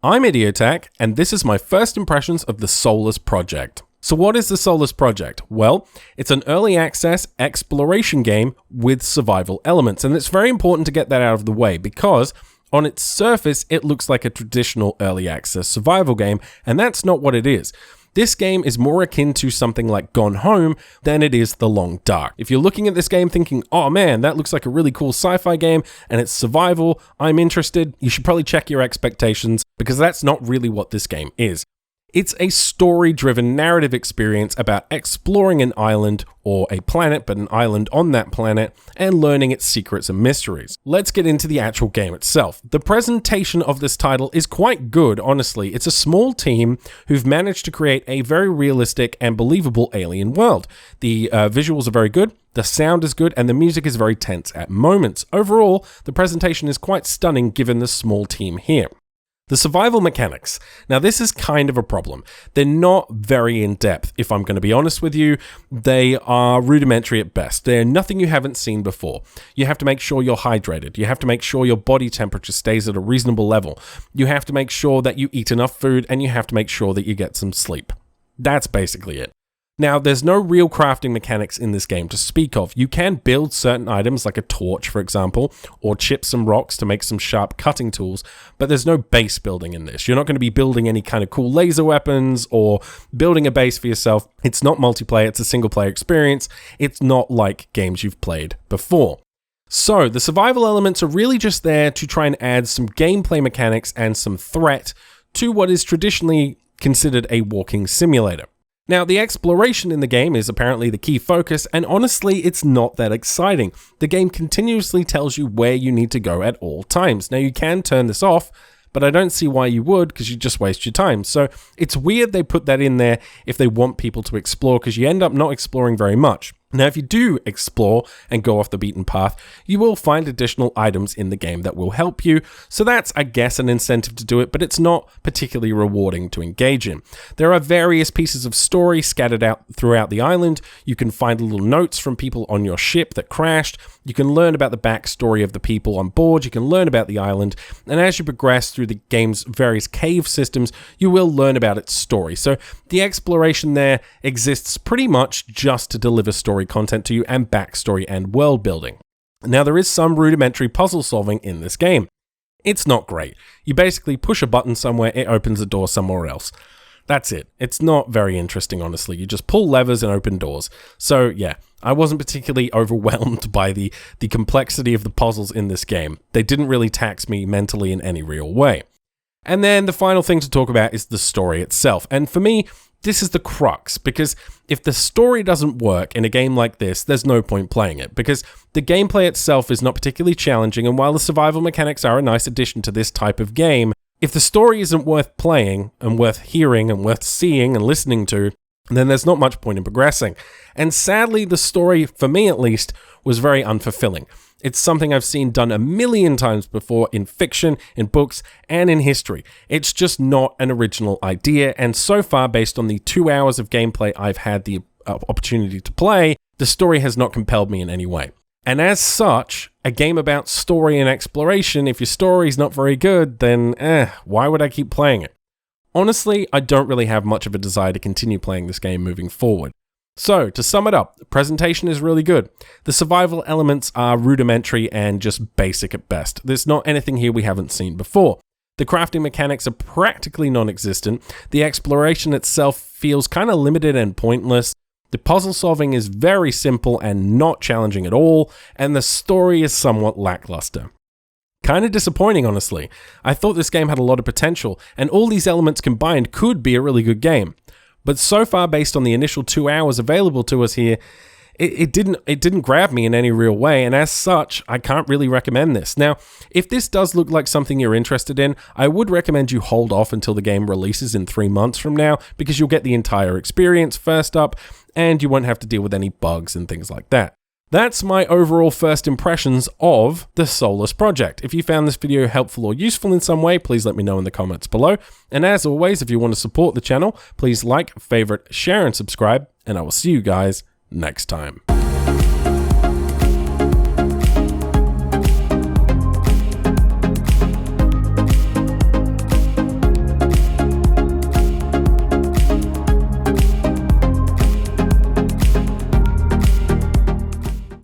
I'm Idiotech, and this is my first impressions of the Solus Project. So what is the Solus Project? Well, it's an early access exploration game with survival elements, and it's very important to get that out of the way because on its surface, it looks like a traditional early access survival game, and that's not what it is. This game is more akin to something like Gone Home than it is The Long Dark. If you're looking at this game thinking, oh man, that looks like a really cool sci-fi game and it's survival, I'm interested, you should probably check your expectations because that's not really what this game is. It's a story-driven narrative experience about exploring an island or a planet, but an island on that planet, and learning its secrets and mysteries. Let's get into the actual game itself. The presentation of this title is quite good, honestly. It's a small team who've managed to create a very realistic and believable alien world. The visuals are very good, the sound is good, and the music is very tense at moments. Overall, the presentation is quite stunning given the small team here. The survival mechanics. Now this is kind of a problem. They're not very in-depth, if I'm going to be honest with you. They are rudimentary at best. They're nothing you haven't seen before. You have to make sure you're hydrated. You have to make sure your body temperature stays at a reasonable level. You have to make sure that you eat enough food, and you have to make sure that you get some sleep. That's basically it. Now, there's no real crafting mechanics in this game to speak of. You can build certain items like a torch, for example, or chip some rocks to make some sharp cutting tools, but there's no base building in this. You're not going to be building any kind of cool laser weapons or building a base for yourself. It's not multiplayer, it's a single player experience. It's not like games you've played before. So, the survival elements are really just there to try and add some gameplay mechanics and some threat to what is traditionally considered a walking simulator. Now, the exploration in the game is apparently the key focus, and honestly, it's not that exciting. The game continuously tells you where you need to go at all times. Now, you can turn this off, but I don't see why you would, because you just waste your time. So, it's weird they put that in there if they want people to explore, because you end up not exploring very much. Now, if you do explore and go off the beaten path, you will find additional items in the game that will help you. So that's, I guess, an incentive to do it, but it's not particularly rewarding to engage in. There are various pieces of story scattered out throughout the island. You can find little notes from people on your ship that crashed. You can learn about the backstory of the people on board. You can learn about the island. And as you progress through the game's various cave systems, you will learn about its story. So the exploration there exists pretty much just to deliver story content to you and backstory and world building. Now, there is some rudimentary puzzle solving in this game. It's not great. You basically push a button somewhere, it opens a door somewhere else. That's it. It's not very interesting, honestly. You just pull levers and open doors. So yeah, I wasn't particularly overwhelmed by the complexity of the puzzles in this game. They didn't really tax me mentally in any real way. And then the final thing to talk about is the story itself. And for me, this is the crux, because if the story doesn't work in a game like this, there's no point playing it, because the gameplay itself is not particularly challenging, and while the survival mechanics are a nice addition to this type of game, if the story isn't worth playing, and worth hearing, and worth seeing and listening to, then there's not much point in progressing. And sadly, the story, for me at least, was very unfulfilling. It's something I've seen done a million times before in fiction, in books, and in history. It's just not an original idea, and so far, based on the 2 hours of gameplay I've had the opportunity to play, the story has not compelled me in any way. And as such, a game about story and exploration, if your story's not very good, then why would I keep playing it? Honestly, I don't really have much of a desire to continue playing this game moving forward. So, to sum it up, the presentation is really good. The survival elements are rudimentary and just basic at best. There's not anything here we haven't seen before. The crafting mechanics are practically non-existent. The exploration itself feels kind of limited and pointless. The puzzle solving is very simple and not challenging at all, and the story is somewhat lackluster. Kind of disappointing, honestly. I thought this game had a lot of potential, and all these elements combined could be a really good game. But so far, based on the initial 2 hours available to us here, it didn't grab me in any real way, and as such, I can't really recommend this. Now, if this does look like something you're interested in, I would recommend you hold off until the game releases in 3 months from now, because you'll get the entire experience first up, and you won't have to deal with any bugs and things like that. That's my overall first impressions of the Solus Project. If you found this video helpful or useful in some way, please let me know in the comments below. And as always, if you want to support the channel, please like, favorite, share, and subscribe, and I will see you guys next time.